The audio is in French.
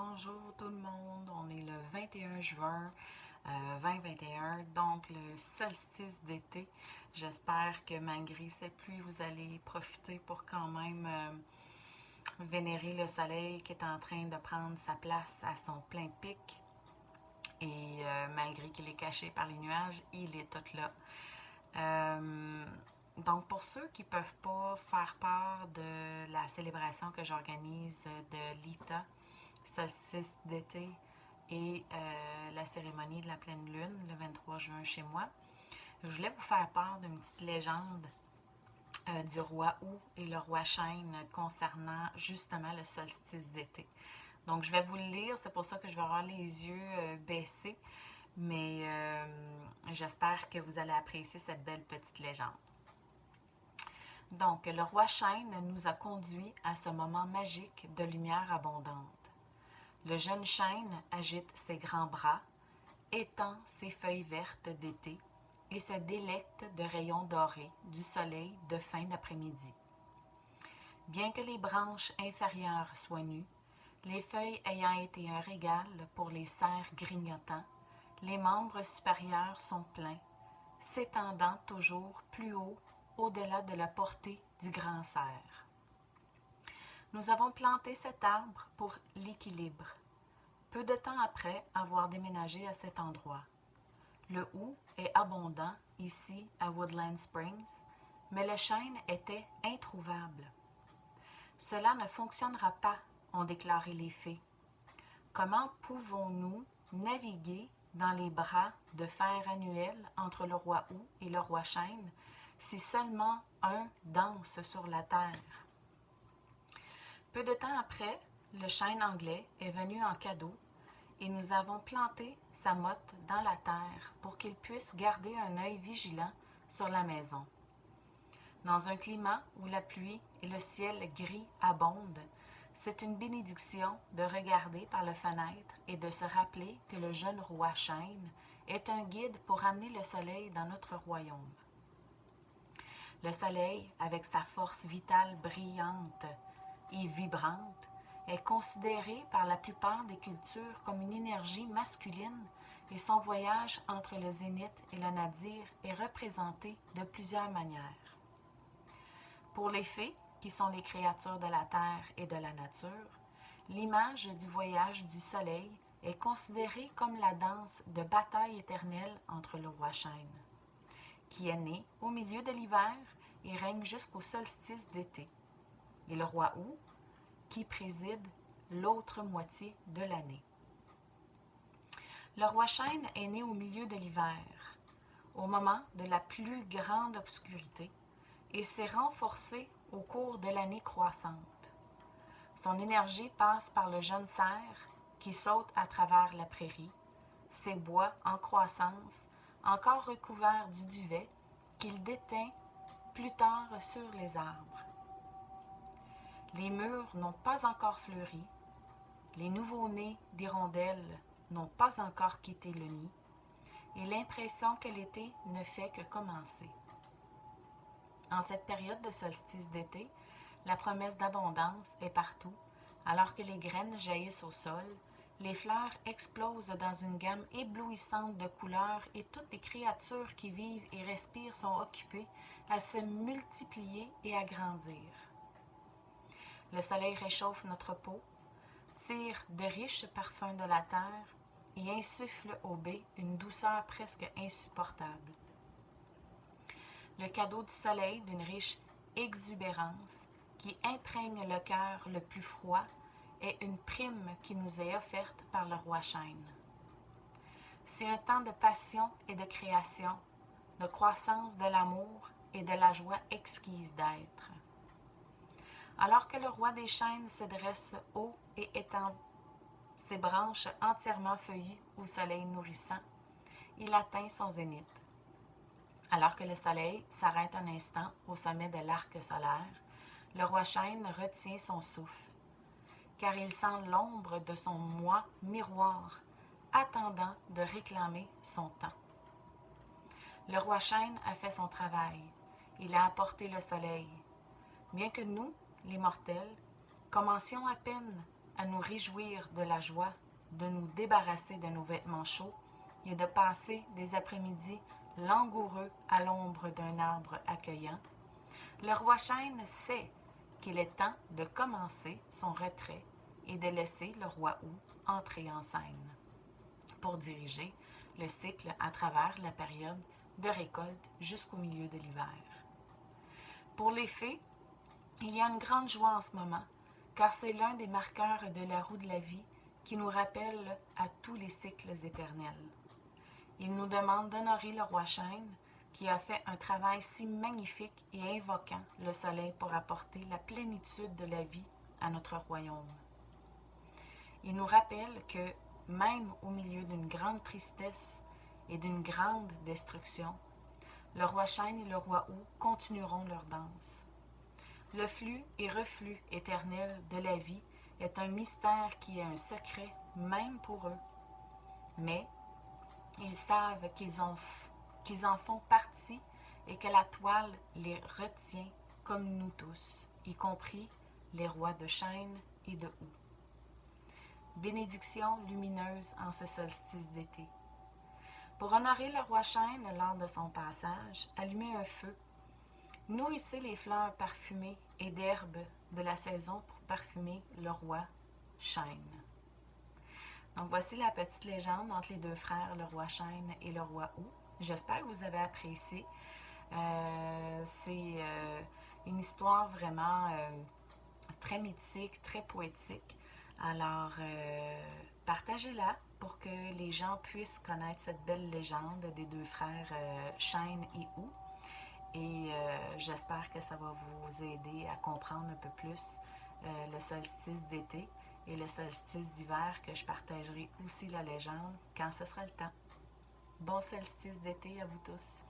Bonjour tout le monde, on est le 21 juin 2021, donc le solstice d'été. J'espère que malgré cette pluie, vous allez profiter pour quand même vénérer le soleil qui est en train de prendre sa place à son plein pic. Et malgré qu'il est caché par les nuages, il est tout là. Donc, pour ceux qui ne peuvent pas faire part de la célébration que j'organise de l'ITA, solstice d'été et la cérémonie de la pleine lune, le 23 juin chez moi, je voulais vous faire part d'une petite légende du roi Hou et le roi Chêne concernant justement le solstice d'été. Donc, je vais vous le lire, c'est pour ça que je vais avoir les yeux baissés, mais j'espère que vous allez apprécier cette belle petite légende. Donc, le roi Chêne nous a conduits à ce moment magique de lumière abondante. Le jeune chêne agite ses grands bras, étend ses feuilles vertes d'été et se délecte de rayons dorés du soleil de fin d'après-midi. Bien que les branches inférieures soient nues, les feuilles ayant été un régal pour les cerfs grignotants, les membres supérieurs sont pleins, s'étendant toujours plus haut au-delà de la portée du grand cerf. Nous avons planté cet arbre pour l'équilibre, peu de temps après avoir déménagé à cet endroit. Le hou est abondant ici à Woodland Springs, mais le chêne était introuvable. Cela ne fonctionnera pas, ont déclaré les fées. Comment pouvons-nous naviguer dans les bras de fer annuel entre le roi hou et le roi chêne si seulement un danse sur la terre? Peu de temps après, le chêne anglais est venu en cadeau et nous avons planté sa motte dans la terre pour qu'il puisse garder un œil vigilant sur la maison. Dans un climat où la pluie et le ciel gris abondent, c'est une bénédiction de regarder par la fenêtre et de se rappeler que le jeune roi chêne est un guide pour amener le soleil dans notre royaume. Le soleil, avec sa force vitale brillante et vibrante, est considéré par la plupart des cultures comme une énergie masculine et son voyage entre le zénith et le nadir est représenté de plusieurs manières. Pour les fées, qui sont les créatures de la terre et de la nature, l'image du voyage du soleil est considérée comme la danse de bataille éternelle entre le roi chêne, qui est né au milieu de l'hiver et règne jusqu'au solstice d'été, et le roi hou, qui préside l'autre moitié de l'année. Le roi chêne est né au milieu de l'hiver, au moment de la plus grande obscurité, et s'est renforcé au cours de l'année croissante. Son énergie passe par le jeune cerf qui saute à travers la prairie, ses bois en croissance, encore recouverts du duvet qu'il déteint plus tard sur les arbres. Les mûres n'ont pas encore fleuri, les nouveau-nés d'hirondelles n'ont pas encore quitté le nid, et l'impression que l'été ne fait que commencer. En cette période de solstice d'été, la promesse d'abondance est partout, alors que les graines jaillissent au sol, les fleurs explosent dans une gamme éblouissante de couleurs et toutes les créatures qui vivent et respirent sont occupées à se multiplier et à grandir. Le soleil réchauffe notre peau, tire de riches parfums de la terre et insuffle aux baies une douceur presque insupportable. Le cadeau du soleil d'une riche exubérance qui imprègne le cœur le plus froid est une prime qui nous est offerte par le roi chêne. C'est un temps de passion et de création, de croissance de l'amour et de la joie exquise d'être. Alors que le roi des chênes se dresse haut et étend ses branches entièrement feuillues au soleil nourrissant, il atteint son zénith. Alors que le soleil s'arrête un instant au sommet de l'arc solaire, le roi chêne retient son souffle, car il sent l'ombre de son moi miroir, attendant de réclamer son temps. Le roi chêne a fait son travail, il a apporté le soleil. Bien que nous, les mortels, commencions à peine à nous réjouir de la joie, de nous débarrasser de nos vêtements chauds et de passer des après-midi langoureux à l'ombre d'un arbre accueillant, le roi Chêne sait qu'il est temps de commencer son retrait et de laisser le roi Hou entrer en scène pour diriger le cycle à travers la période de récolte jusqu'au milieu de l'hiver. Pour les fées, il y a une grande joie en ce moment, car c'est l'un des marqueurs de la roue de la vie qui nous rappelle à tous les cycles éternels. Il nous demande d'honorer le roi Chêne, qui a fait un travail si magnifique et invoquant le soleil pour apporter la plénitude de la vie à notre royaume. Il nous rappelle que, même au milieu d'une grande tristesse et d'une grande destruction, le roi Chêne et le roi Hou continueront leur danse. Le flux et reflux éternel de la vie est un mystère qui est un secret même pour eux. Mais ils savent qu'ils en font partie et que la toile les retient comme nous tous, y compris les rois de Chêne et de Hou. Bénédiction lumineuse en ce solstice d'été. Pour honorer le roi Chêne lors de son passage, allumez un feu. Nourrissez les fleurs parfumées et d'herbes de la saison pour parfumer le roi Chêne. Donc voici la petite légende entre les deux frères, le roi Chêne et le roi Hou. J'espère que vous avez apprécié. C'est une histoire vraiment très mythique, très poétique. Alors, partagez-la pour que les gens puissent connaître cette belle légende des deux frères Chêne et Hou. Et j'espère que ça va vous aider à comprendre un peu plus le solstice d'été et le solstice d'hiver, que je partagerai aussi la légende quand ce sera le temps. Bon solstice d'été à vous tous!